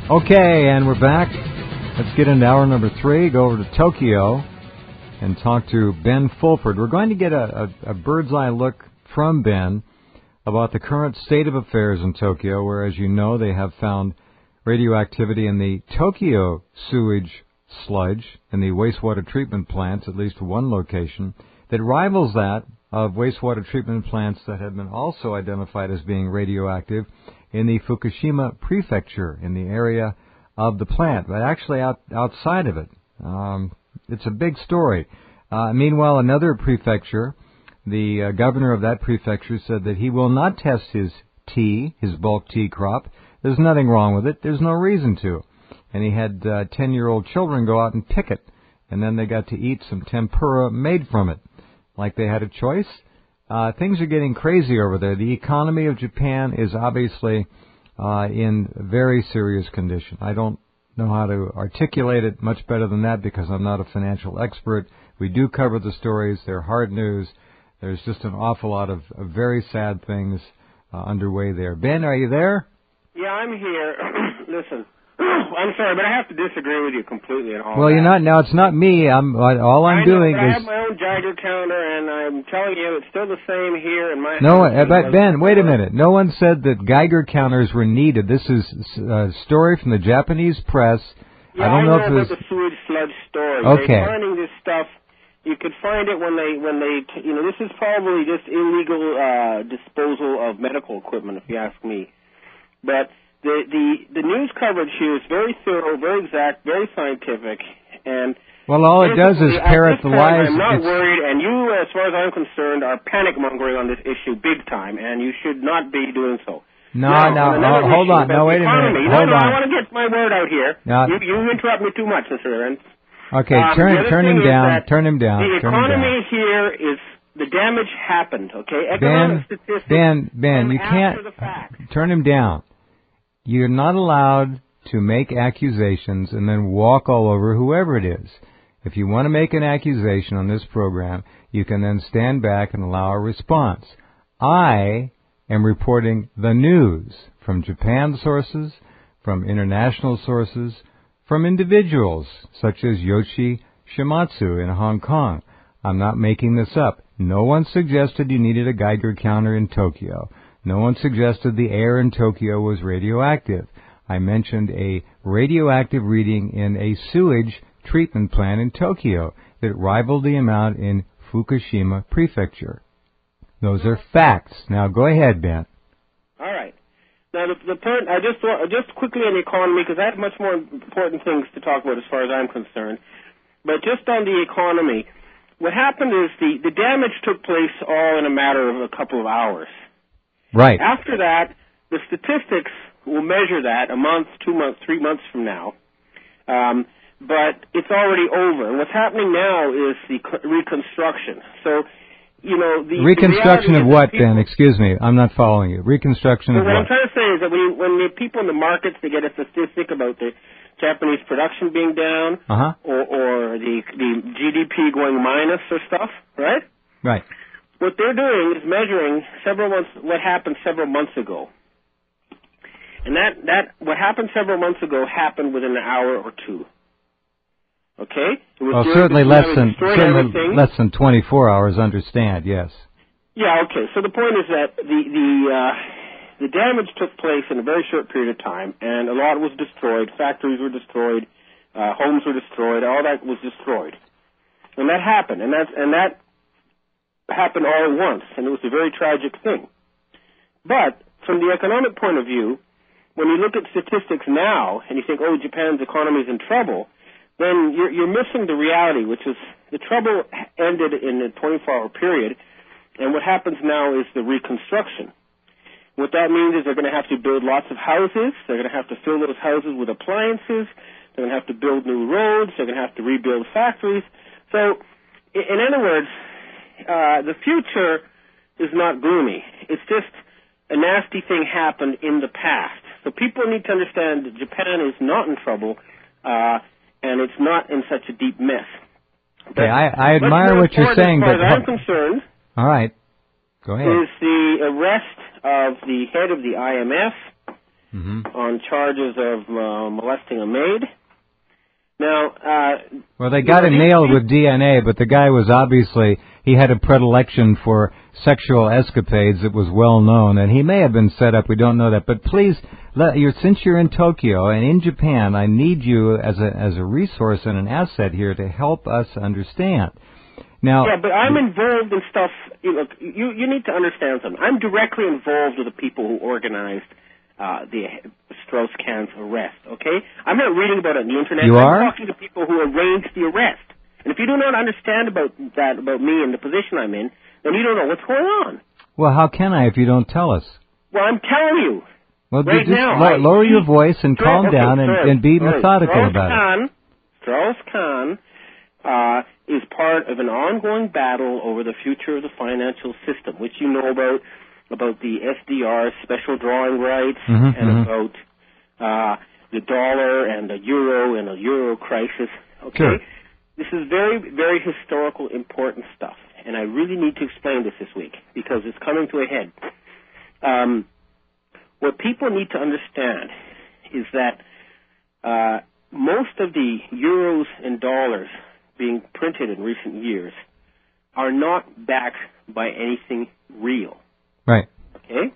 Okay, and we're back. Let's get into hour number 3, go over to Tokyo, and talk to Ben Fulford. We're going to get a bird's eye look from Ben about the current state of affairs in Tokyo, where, as you know, they have found radioactivity in the Tokyo sewage sludge in the wastewater treatment plants, at least one location, that rivals that of wastewater treatment plants that have been also identified as being radioactive in the Fukushima prefecture, in the area of the plant, but actually outside of it. It's a big story. Meanwhile, another prefecture, the governor of that prefecture said that he will not test his tea, his bulk tea crop. There's nothing wrong with it. There's no reason to. And he had 10-year-old children go out and pick it, and then they got to eat some tempura made from it, like they had a choice. Things are getting crazy over there. The economy of Japan is obviously in very serious condition. I don't know how to articulate it much better than that because I'm not a financial expert. We do cover the stories. They're hard news. There's just an awful lot of very sad things underway there. Ben, are you there? Yeah, I'm here. Listen, I'm sorry, but I have to disagree with you completely on all Well, that. you're not. Now, it's not me. All I'm doing I is... have my own Geiger counter, and I'm telling you, it's still the same here in my No, house. but Ben, wait a minute. No one said that Geiger counters were needed. This is a story from the Japanese press. Yeah, I don't know if about the sewage sludge story. Okay. They're finding this stuff. You could find it when they, this is probably just illegal disposal of medical equipment, if you ask me. But the news coverage here is very thorough, very exact, very scientific, and well, all it does is parrot the lies. I'm not worried, and you, as far as I'm concerned, are panic mongering on this issue big time, and you should not be doing so. No, hold on. No, wait a minute. Hold on. I want to get my word out here. No. You interrupt me too much, Mr. Rense. Okay, turn him down. Turn him down. The economy here is the damage happened. Okay, economic statistics. Ben, you can't turn him down. You're not allowed to make accusations and then walk all over whoever it is. If you want to make an accusation on this program, you can then stand back and allow a response. I am reporting the news from Japan sources, from international sources, from individuals such as Yoshi Shimatsu in Hong Kong. I'm not making this up. No one suggested you needed a Geiger counter in Tokyo. No one suggested the air in Tokyo was radioactive. I mentioned a radioactive reading in a sewage treatment plant in Tokyo that rivaled the amount in Fukushima Prefecture. Those are facts. Now go ahead, Ben. All right. Now the point I just quickly on the economy, because I have much more important things to talk about as far as I'm concerned. But just on the economy, what happened is the damage took place all in a matter of a couple of hours. Right. After that, the statistics will measure that a month, 2 months, 3 months from now. But it's already over. And what's happening now is the reconstruction. So, the reconstruction of what, Ben? Excuse me, I'm not following you. Reconstruction of what? What I'm trying to say is that when the people in the markets, they get a statistic about the Japanese production being down, or the GDP going minus or stuff, right? Right. What they're doing is measuring what happened several months ago. And that what happened several months ago happened within an hour or two. Okay? Certainly less than 24 hours, understand, yes. Yeah, okay. So the point is that the damage took place in a very short period of time, and a lot was destroyed. Factories were destroyed, homes were destroyed, all that was destroyed. And that happened, and that happened all at once, and it was a very tragic thing. But from the economic point of view, when you look at statistics now and you think, oh, Japan's economy is in trouble, then you're missing the reality, which is the trouble ended in a 24-hour period, and what happens now is the reconstruction. What that means is they're going to have to build lots of houses. They're going to have to fill those houses with appliances. They're going to have to build new roads. They're going to have to rebuild factories. So, in other words, the future is not gloomy. It's just a nasty thing happened in the past. So people need to understand that Japan is not in trouble, and it's not in such a deep mess. Okay, I admire what you're saying, but... As far as I'm concerned... All right. Go ahead. Is the arrest of the head of the IMF on charges of molesting a maid. Now, well, they got him nailed with DNA, but the guy was obviously, he had a predilection for sexual escapades that was well known, and he may have been set up, we don't know that. But please, since you're in Tokyo and in Japan, I need you as a resource and an asset here to help us understand. Now, yeah, but I'm involved in stuff. Look, you need to understand something. I'm directly involved with the people who organized the Strauss-Kahn's arrest, okay? I'm not reading about it on the internet. I'm talking to people who arranged the arrest. And if you do not understand about me and the position I'm in, then you don't know what's going on. Well, how can I if you don't tell us? Well, I'm telling you. Well, right just now, lower your voice and calm down and be methodical about it. Strauss-Kahn is part of an ongoing battle over the future of the financial system, which you know about the SDR, special drawing rights, and about the dollar and the euro crisis. Okay? Sure. This is very, very historical, important stuff, and I really need to explain this week because it's coming to a head. What people need to understand is that most of the euros and dollars being printed in recent years are not backed by anything real. Right. Okay?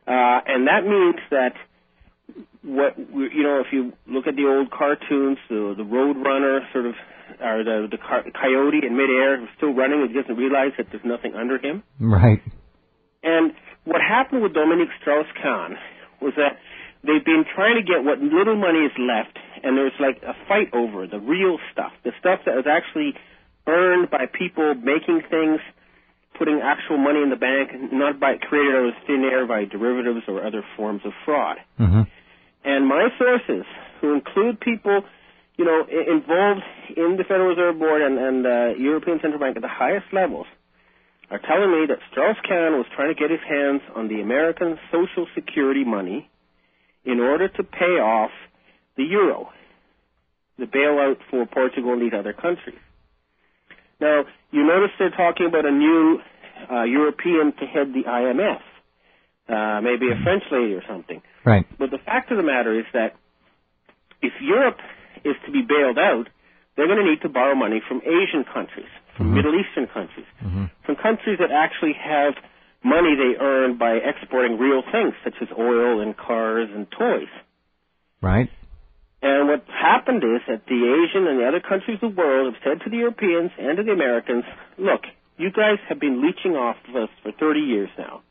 And that means that if you look at the old cartoons, the Road Runner sort of, or the coyote in midair who's still running, he doesn't realize that there's nothing under him. Right. And what happened with Dominique Strauss-Kahn was that they've been trying to get what little money is left, and there's like a fight over the real stuff, the stuff that was actually earned by people making things, putting actual money in the bank, not by created out of thin air by derivatives or other forms of fraud. And my sources, who include people, involved in the Federal Reserve Board and European Central Bank at the highest levels, are telling me that Strauss-Kahn was trying to get his hands on the American Social Security money in order to pay off the euro, the bailout for Portugal and these other countries. Now, you notice they're talking about a new European to head the IMF, maybe a French lady or something. Right. But the fact of the matter is that if Europe is to be bailed out, they're going to need to borrow money from Asian countries, from Middle Eastern countries, from countries that actually have money they earn by exporting real things, such as oil and cars and toys. Right. And what happened is that the Asian and the other countries of the world have said to the Europeans and to the Americans, look, you guys have been leeching off of us for 30 years now.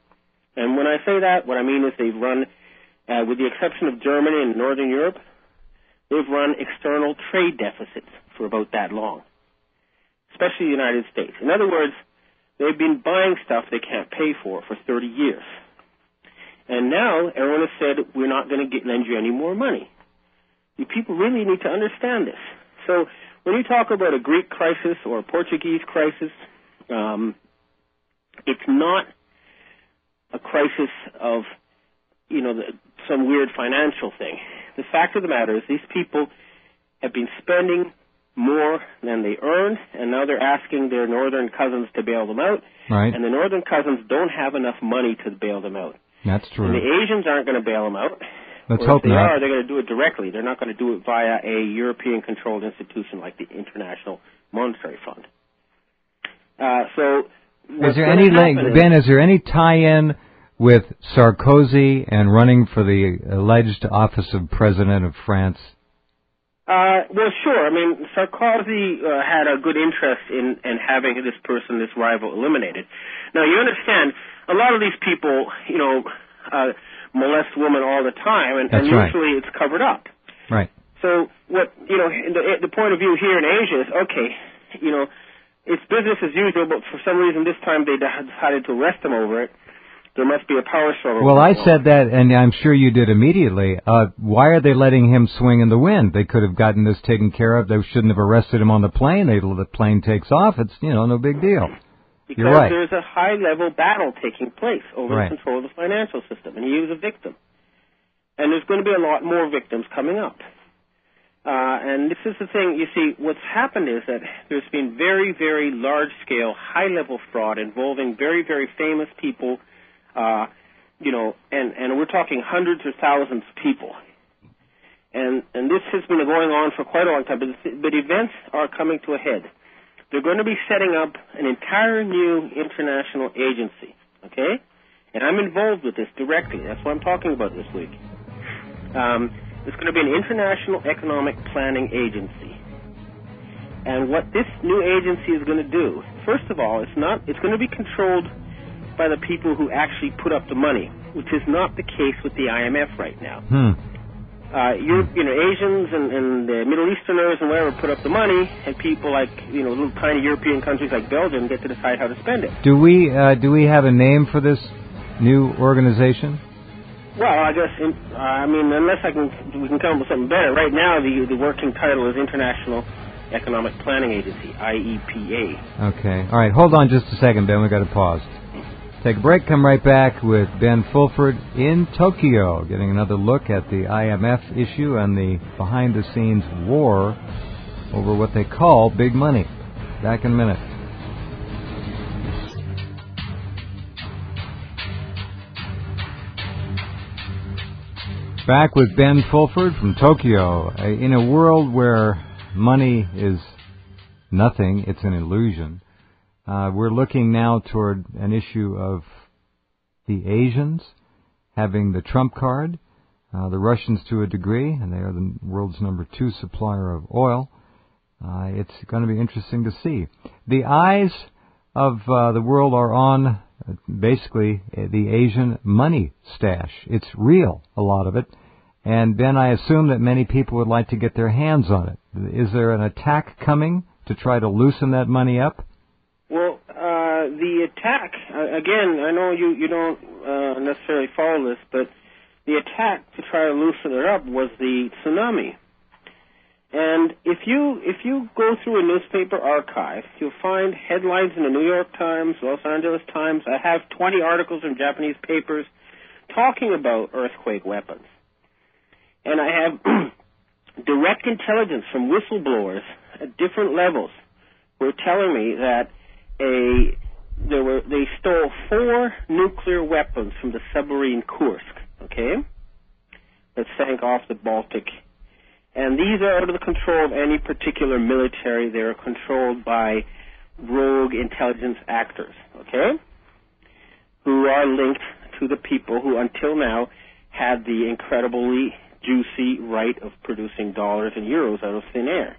And when I say that, what I mean is they've run, with the exception of Germany and Northern Europe, they've run external trade deficits for about that long, especially the United States. In other words, they've been buying stuff they can't pay for 30 years. And now everyone has said, we're not going to lend you any more money. You people really need to understand this. So when you talk about a Greek crisis or a Portuguese crisis, it's not a crisis of, some weird financial thing. The fact of the matter is these people have been spending more than they earned, and now they're asking their northern cousins to bail them out. Right. And the northern cousins don't have enough money to bail them out. That's true. And the Asians aren't going to bail them out. Let's or hope if they not. are, they're going to do it directly. They're not going to do it via a European-controlled institution like the International Monetary Fund. Is there any link, Ben? Is there any tie-in with Sarkozy and running for the alleged office of President of France? Well, sure. I mean, Sarkozy had a good interest in having this rival, eliminated. Now, you understand, a lot of these people, molest women all the time, and usually it's covered up. Right. So what, the point of view here in Asia is, okay, it's business as usual, but for some reason this time they decided to arrest them over it. There must be a power struggle. Well, I said that, and I'm sure you did immediately. Why are they letting him swing in the wind? They could have gotten this taken care of. They shouldn't have arrested him on the plane. The plane takes off. It's, no big deal. Because You're right. There's a high-level battle taking place over the control of the financial system, and he was a victim. And there's going to be a lot more victims coming up. And this is the thing, you see, what's happened is that there's been very, very large-scale, high-level fraud involving very, very famous people, and we're talking hundreds or thousands of people. And this has been going on for quite a long time, but events are coming to a head. They're going to be setting up an entire new international agency, okay? And I'm involved with this directly. That's what I'm talking about this week. It's going to be an international economic planning agency. And what this new agency is going to do, first of all, it's going to be controlled by the people who actually put up the money, which is not the case with the IMF right now. Asians and the Middle Easterners and wherever put up the money, and people like, little tiny European countries like Belgium get to decide how to spend it. Do we have a name for this new organization? Well, I guess, unless we can come up with something better. Right now, the working title is International Economic Planning Agency, IEPA. Okay. All right. Hold on just a second, Ben. We've got to pause. Take a break. Come right back with Ben Fulford in Tokyo, getting another look at the IMF issue and the behind-the-scenes war over what they call big money. Back in a minute. Back with Ben Fulford from Tokyo. In a world where money is nothing, it's an illusion, we're looking now toward an issue of the Asians having the trump card, the Russians to a degree, and they are the world's number 2 supplier of oil. It's going to be interesting to see. The eyes of the world are on basically the Asian money stash. It's real, a lot of it. And Ben, I assume that many people would like to get their hands on it. Is there an attack coming to try to loosen that money up? Well, the attack, again, I know you don't necessarily follow this, but the attack to try to loosen it up was the tsunami. And if you go through a newspaper archive, you'll find headlines in the New York Times, Los Angeles Times. I have 20 articles in Japanese papers talking about earthquake weapons. And I have direct intelligence from whistleblowers at different levels who are telling me that they stole 4 nuclear weapons from the submarine Kursk, okay, that sank off the Baltic. And these are out of the control of any particular military. They are controlled by rogue intelligence actors, okay, who are linked to the people who until now had the incredibly juicy right of producing dollars and euros out of thin air.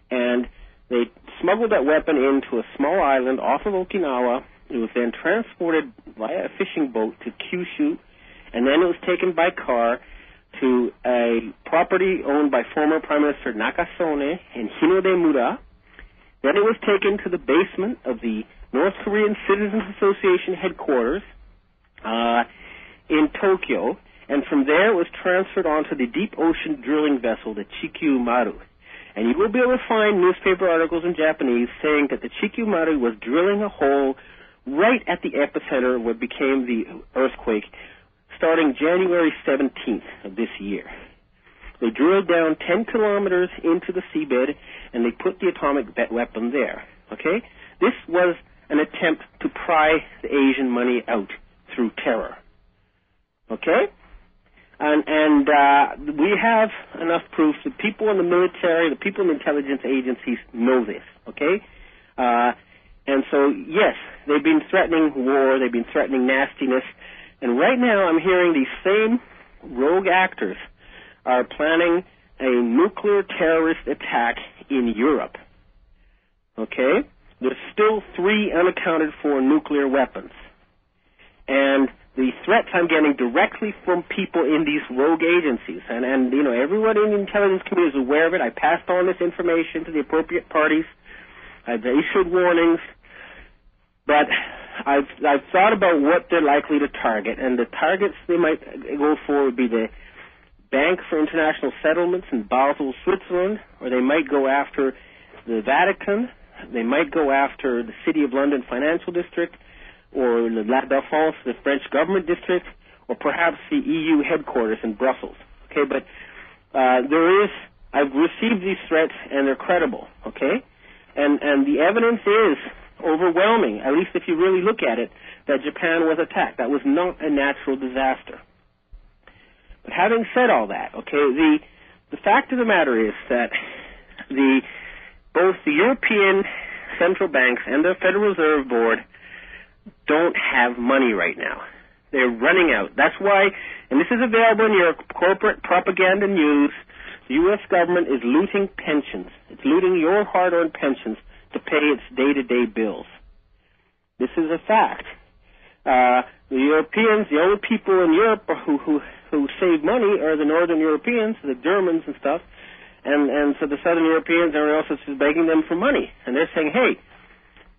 And they smuggled that weapon into a small island off of Okinawa. It was then transported via a fishing boat to Kyushu, and then it was taken by car to a property owned by former Prime Minister Nakasone in Hinode-mura. Then it was taken to the basement of the North Korean Citizens Association headquarters in Tokyo, and from there it was transferred onto the deep ocean drilling vessel, the Chikyu Maru. And you will be able to find newspaper articles in Japanese saying that the Chikyu Maru was drilling a hole right at the epicenter of what became the earthquake, starting January 17th of this year. They drilled down 10 kilometers into the seabed, and they put the atomic weapon there, okay? This was an attempt to pry the Asian money out through terror, okay? And we have enough proof. The people in the military, the people in the intelligence agencies know this, okay? And so, yes, they've been threatening war, they've been threatening nastiness, and right now I'm hearing these same rogue actors are planning a nuclear terrorist attack in Europe. Okay? There's still 3 unaccounted for nuclear weapons. And the threats I'm getting directly from people in these rogue agencies. And everyone in the intelligence community is aware of it. I passed on this information to the appropriate parties. I've issued warnings. But I've thought about what they're likely to target, and the targets they might go for would be the Bank for International Settlements in Basel, Switzerland, or they might go after the Vatican, they might go after the City of London Financial District, or the La Défense, the French Government District, or perhaps the EU headquarters in Brussels. Okay, but I've received these threats, and they're credible, okay? And the evidence is overwhelming, at least if you really look at it, that Japan was attacked. That was not a natural disaster. But having said all that, okay, the fact of the matter is that both the European central banks and the Federal Reserve Board don't have money right now. They're running out. That's why, and this is available in your corporate propaganda news, the U.S. government is looting pensions. It's looting your hard-earned pensions to pay its day-to-day bills. This is a fact. The Europeans, the only people in Europe who save money are the Northern Europeans, the Germans and stuff, and so the Southern Europeans, everyone else is just begging them for money. And they're saying, hey,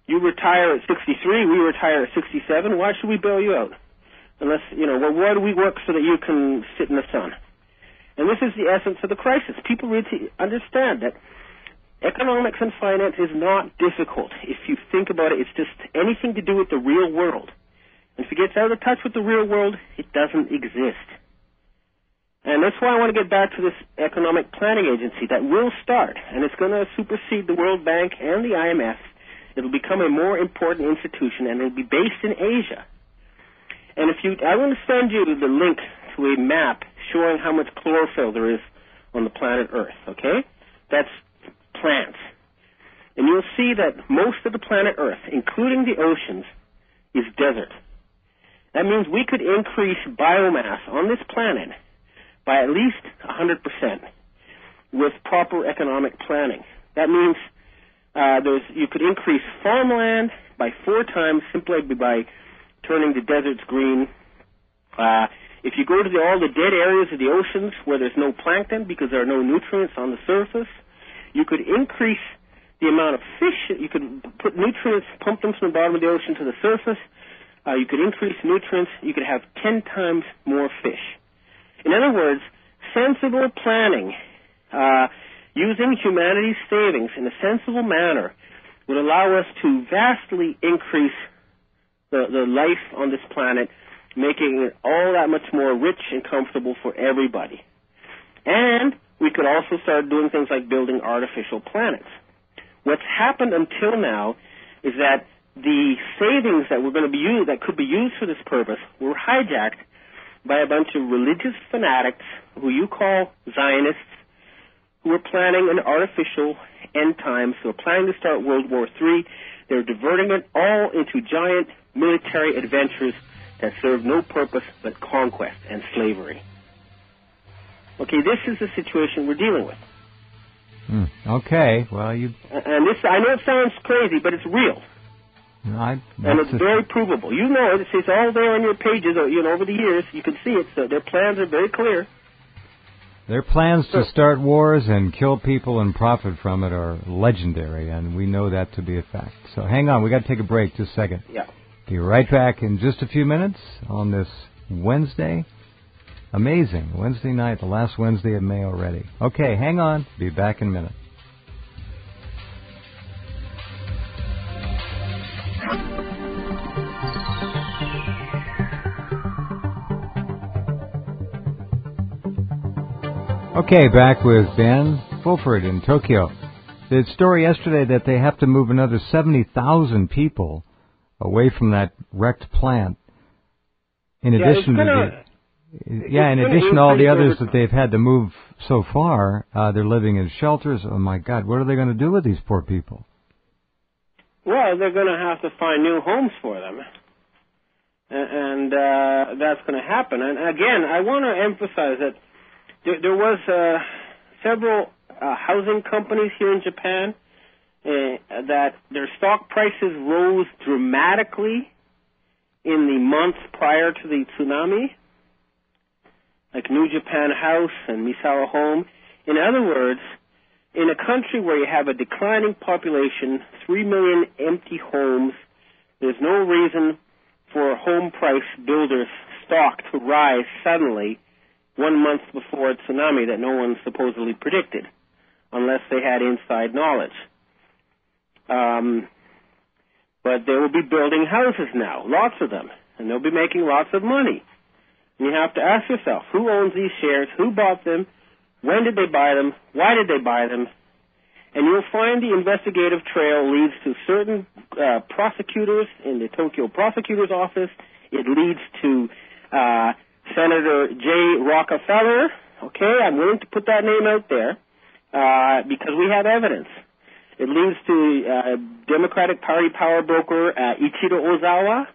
you retire at 63, we retire at 67, why should we bail you out? Unless, well, why do we work so that you can sit in the sun? And this is the essence of the crisis. People really understand that economics and finance is not difficult. If you think about it, it's just anything to do with the real world. And if it gets out of touch with the real world, it doesn't exist. And that's why I want to get back to this economic planning agency that will start, and it's going to supersede the World Bank and the IMF. It'll become a more important institution, and it'll be based in Asia. And I want to send you the link to a map showing how much chlorophyll there is on the planet Earth, okay? That's plants. And you'll see that most of the planet Earth, including the oceans, is desert. That means we could increase biomass on this planet by at least 100% with proper economic planning. That means you could increase farmland by 4 times simply by turning the deserts green. If you go to all the dead areas of the oceans where there's no plankton because there are no nutrients on the surface, you could increase the amount of fish. You could put nutrients, pump them from the bottom of the ocean to the surface. You could increase nutrients. You could have 10 times more fish. In other words, sensible planning, using humanity's savings in a sensible manner, would allow us to vastly increase the life on this planet, making it all that much more rich and comfortable for everybody. And we could also start doing things like building artificial planets. What's happened until now is that the savings that were going to be used, that could be used for this purpose, were hijacked by a bunch of religious fanatics who you call Zionists, who are planning an artificial end times, who are planning to start World War III. They're diverting it all into giant military adventures that serve no purpose but conquest and slavery. Okay, this is the situation we're dealing with. Okay, well, And this, I know it sounds crazy, but it's real. And it's very provable. You know it. It's all there on your pages. Over the years, you can see it. So their plans are very clear. Their plans to start wars and kill people and profit from it are legendary, and we know that to be a fact. So hang on. We got to take a break. Just a second. Yeah. Be right back in just a few minutes on this Wednesday. Amazing. Wednesday night, the last Wednesday of May already. Okay, hang on. Be back in a minute. Okay, back with Ben Fulford in Tokyo. The story yesterday that they have to move another 70,000 people away from that wrecked plant. In addition to all the others that they've had to move so far, they're living in shelters. Oh my God, what are they going to do with these poor people? Well, they're going to have to find new homes for them. And that's going to happen. And again, I want to emphasize that there was several housing companies here in Japan that their stock prices rose dramatically in the months prior to the tsunami, like New Japan House and Misawa Home. In other words, in a country where you have a declining population, 3 million empty homes, there's no reason for home price builders' stock to rise suddenly 1 month before a tsunami that no one supposedly predicted, unless they had inside knowledge. But they will be building houses now, lots of them, and they'll be making lots of money. And you have to ask yourself, who owns these shares, who bought them, when did they buy them, why did they buy them, and you'll find the investigative trail leads to certain prosecutors in the Tokyo prosecutor's office. It leads to Senator J. Rockefeller. Okay, I'm willing to put that name out there because we have evidence. It leads to Democratic Party power broker Ichiro Ozawa.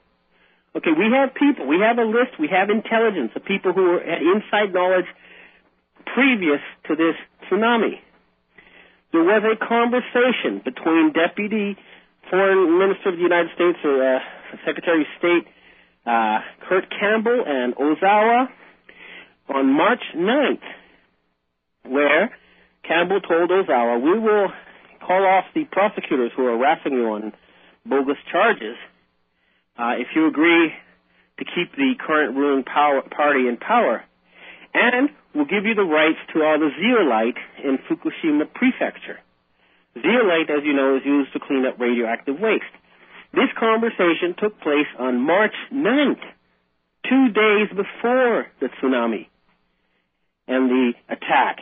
Okay, we have people. We have a list. We have intelligence of people who had inside knowledge previous to this tsunami. There was a conversation between Deputy Foreign Minister of the United States, or Secretary of State Kurt Campbell and Ozawa on March 9th, where Campbell told Ozawa, we will call off the prosecutors who are arresting you on bogus charges if you agree to keep the current ruling party in power, and we'll give you the rights to all the zeolite in Fukushima Prefecture. Zeolite, as you know, is used to clean up radioactive waste. This conversation took place on March 9th, 2 days before the tsunami and the attack.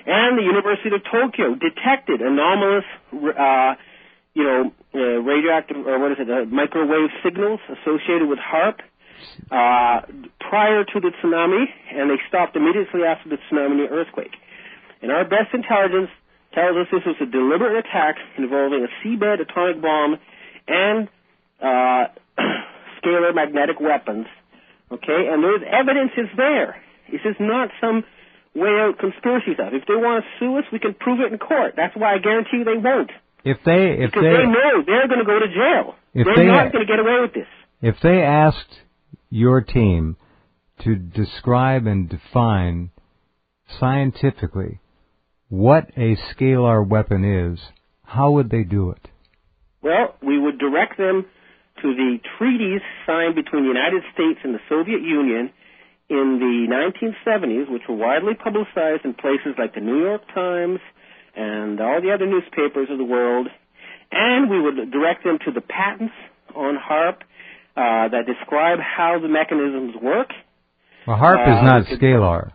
And the University of Tokyo detected anomalous, radioactive, microwave signals associated with HAARP prior to the tsunami, and they stopped immediately after the tsunami and earthquake. And our best intelligence tells us this was a deliberate attack involving a seabed atomic bomb and scalar magnetic weapons. Okay, and there's evidence is there. This is not some way out conspiracy stuff. If they want to sue us, we can prove it in court. That's why I guarantee you they won't. Because they know they're going to go to jail. They're not going to get away with this. If they asked your team to describe and define scientifically what a scalar weapon is, how would they do it? Well, we would direct them to the treaties signed between the United States and the Soviet Union in the 1970s, which were widely publicized in places like the New York Times and all the other newspapers of the world. And we would direct them to the patents on HAARP that describe how the mechanisms work. Well, HAARP is not scalar.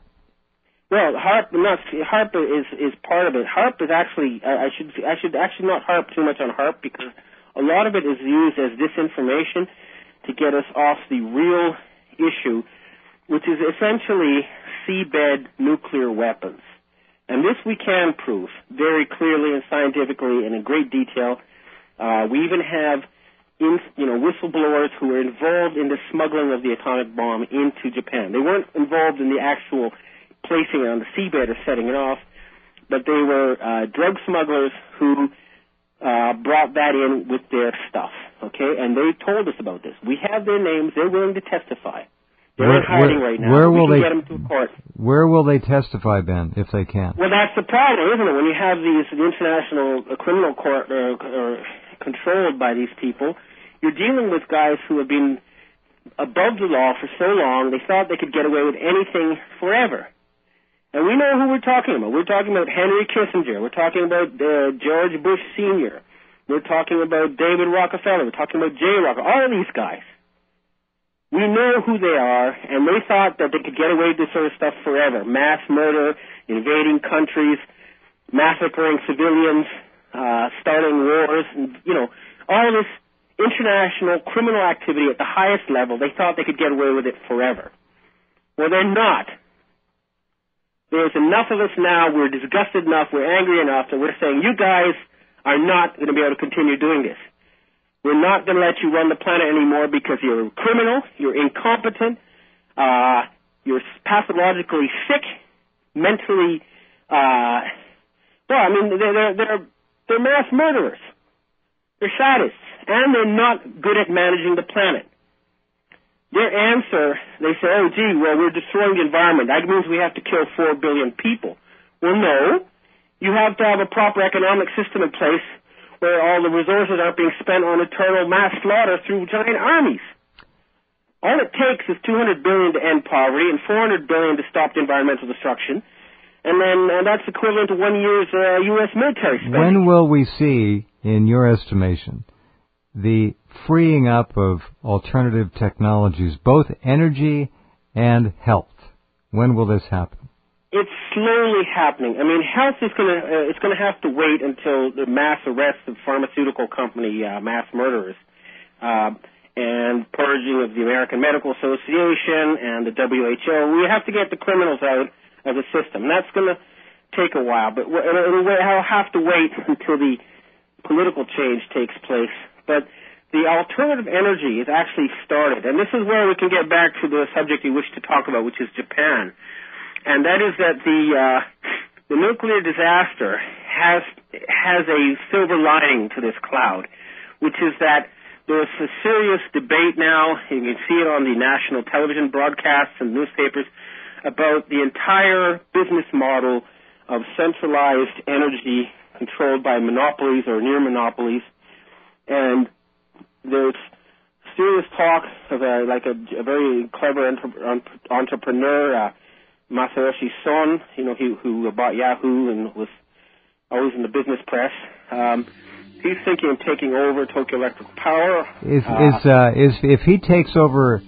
Well, HAARP is part of it. HAARP is actually I should actually not harp too much on HAARP because a lot of it is used as disinformation to get us off the real issue, which is essentially seabed nuclear weapons. And this we can prove very clearly and scientifically and in great detail. We even have whistleblowers who were involved in the smuggling of the atomic bomb into Japan. They weren't involved in the actual placing it on the seabed or setting it off, but they were drug smugglers who brought that in with their stuff, okay? And they told us about this. We have their names. They're willing to testify. They're in hiding right now. Where will we can get them to court. Where will they testify, Ben, if they can? Well, that's the problem, isn't it? When you have the international criminal court controlled by these people, you're dealing with guys who have been above the law for so long, they thought they could get away with anything forever. And we know who we're talking about. We're talking about Henry Kissinger. We're talking about George Bush Sr. We're talking about David Rockefeller. We're talking about Jay Rockefeller. All of these guys. We know who they are, and they thought that they could get away with this sort of stuff forever. Mass murder, invading countries, massacring civilians, starting wars, and, all this international criminal activity at the highest level. They thought they could get away with it forever. Well, they're not. There's enough of us now, we're disgusted enough, we're angry enough, that we're saying, you guys are not going to be able to continue doing this. We're not going to let you run the planet anymore because you're a criminal, you're incompetent, you're pathologically sick, mentally, they're mass murderers. They're sadists, and they're not good at managing the planet. Their answer, they say, we're destroying the environment. That means we have to kill 4 billion people. Well, no. You have to have a proper economic system in place where all the resources aren't being spent on eternal mass slaughter through giant armies. All it takes is $200 billion to end poverty and $400 billion to stop the environmental destruction. And then that's equivalent to 1 year's U.S. military spending. When will we see, in your estimation, the freeing up of alternative technologies, both energy and health? When will this happen? It's slowly happening. I mean, health is it's gonna have to wait until the mass arrest of pharmaceutical company mass murderers and purging of the American Medical Association and the WHO. We have to get the criminals out of the system. That's gonna take a while, but I'll have to wait until the political change takes place. But the alternative energy is actually started, and this is where we can get back to the subject you wish to talk about, which is Japan. And that is that the nuclear disaster has a silver lining to this cloud, which is that there's a serious debate now, you can see it on the national television broadcasts and newspapers, about the entire business model of centralized energy controlled by monopolies or near monopolies. And there's serious talk of a very clever entrepreneur, Masayoshi Son, who bought Yahoo and was always in the business press. He's thinking of taking over Tokyo Electric Power. If he takes over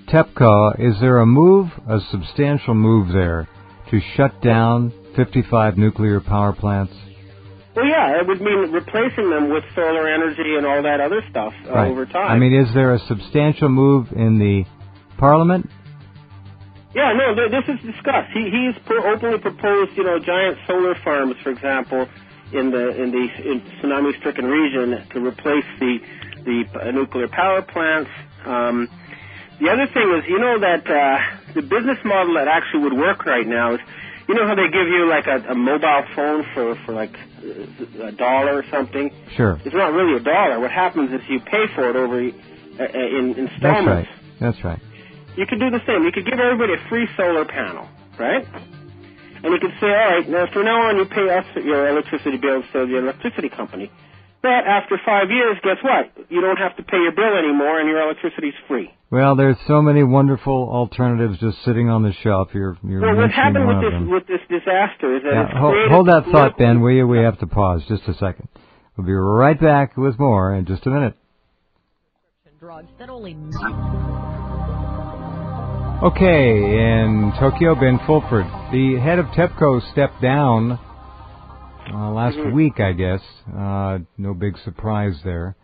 TEPCO, is there a substantial move there to shut down 55 nuclear power plants? Well, yeah, it would mean replacing them with solar energy and all that other stuff over time. I mean, is there a substantial move in the Parliament? Yeah, no, this is discussed. He's openly proposed, giant solar farms, for example, in tsunami-stricken region to replace the nuclear power plants. The other thing is, that the business model that actually would work right now is, how they give you like a mobile phone for like $1 or something? Sure. It's not really $1. What happens is you pay for it over in installments. That's right. You could do the same. You could give everybody a free solar panel, right? And you could say, all right, now from now on you pay us your electricity bill instead of the electricity company. But after 5 years, guess what? You don't have to pay your bill anymore and your electricity's free. Well, there's so many wonderful alternatives just sitting on the shelf. You're well, what happened with this disaster is that hold that thought, Ben, will you? We have to pause just a second. We'll be right back with more in just a minute. Drugs that only... Okay, in Tokyo, Ben Fulford, the head of TEPCO stepped down last week, I guess. No big surprise there.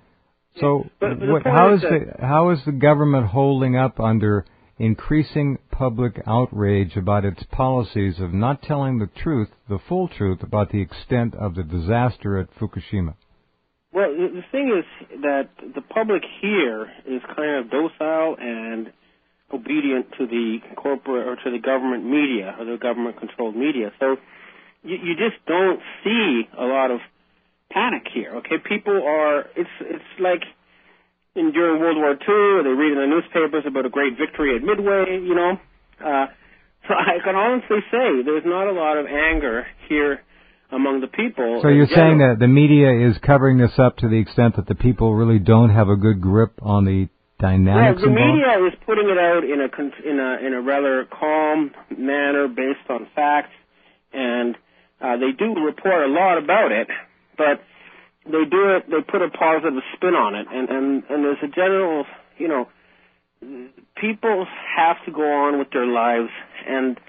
So, how is the government holding up under increasing public outrage about its policies of not telling the truth, the full truth, about the extent of the disaster at Fukushima? Well, the thing is that the public here is kind of docile and obedient to the corporate or to the government media or the government-controlled media. So you just don't see a lot of panic here. Okay, people are. It's like during World War II, they read in the newspapers about a great victory at Midway. So I can honestly say there's not a lot of anger here among the people. So you're saying that the media is covering this up to the extent that the people really don't have a good grip on the dynamics involved? Well, the media is putting it out in a rather calm manner based on facts, and they do report a lot about it, but they put a positive spin on it, and there's a general, people have to go on with their lives, and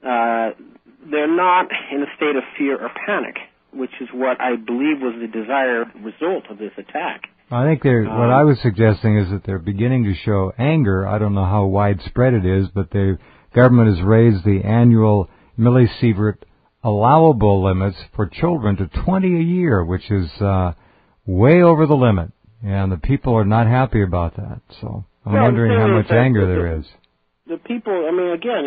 they're not in a state of fear or panic, which is what I believe was the desired result of this attack. I think what I was suggesting is that they're beginning to show anger. I don't know how widespread it is, but the government has raised the annual millisievert allowable limits for children to 20 a year, which is way over the limit, and the people are not happy about that. So I'm wondering how much anger there is. The people, again,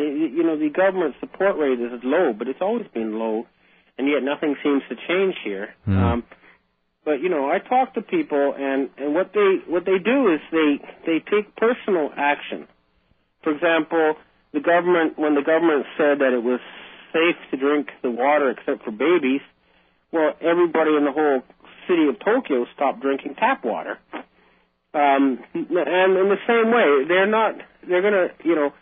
the government support rate is low, but it's always been low, and yet nothing seems to change here. But I talk to people, and what they do is they take personal action. For example, when the government said that it was safe to drink the water except for babies, well, everybody in the whole city of Tokyo stopped drinking tap water. And in the same way, they're going to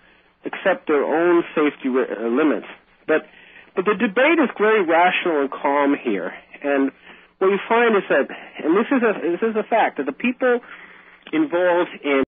accept their own safety limits. But the debate is very rational and calm here, and what you find is that, and this is a fact, that the people involved in